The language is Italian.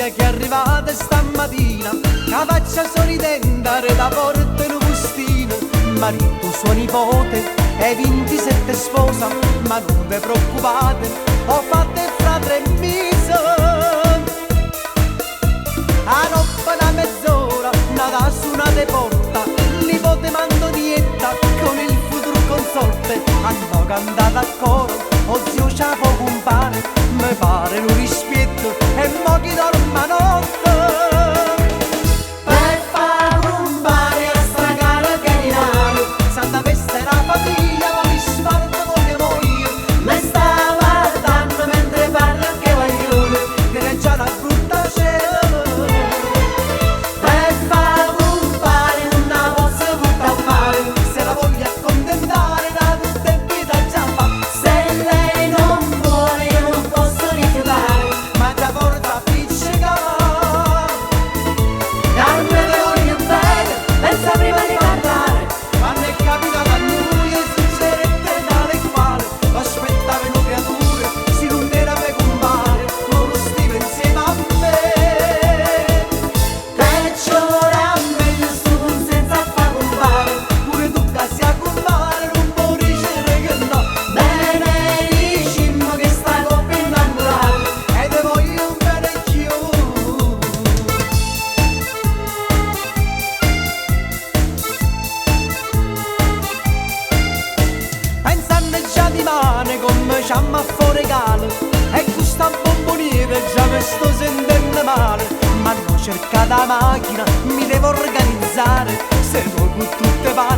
mia che è arrivata stamattina, che faccia sorridere da porta in bustino. Marito suo nipote e 27 sposa, ma non vi preoccupate, ho fatto fra 3 mesi. A notte una mezz'ora, nata suonate porta, nipote Mandonietta con il futuro consorte. Hanno cantato a coro, o zio Ciapo compare, mi pare un rispetto e mo' chi dorme a notte. Per far compare a sta cara che dinaro, Santa Peste la famiglia, ma mi sparto voglio io. Me sta guardando mentre parla che guaglione, che è già una brutta cena. Per far compare non posso buttare male, se la voglio accontentare da tutte e vita già fa. Se lei non vuole io non posso rifiutare, ma già porta appiccica. Dammi le voglio bene, pensa prima di parlare. Quando è capitato a lui e succedette tale quale, lo aspettavano creature, si non era per compare, loro stiva insieme a me. Perciò ora meglio sto con senza far compare, pure tu che sia compare non può dicere che no. Bene dicimmo che sta coppia innamorata e te voglio bene io. Pensando già di mane come c'amma a fuori regalo, e questa bomboniera già mi sto sentendo male. Ma non cercate la macchina, mi devo organizzare, se no con tutte pare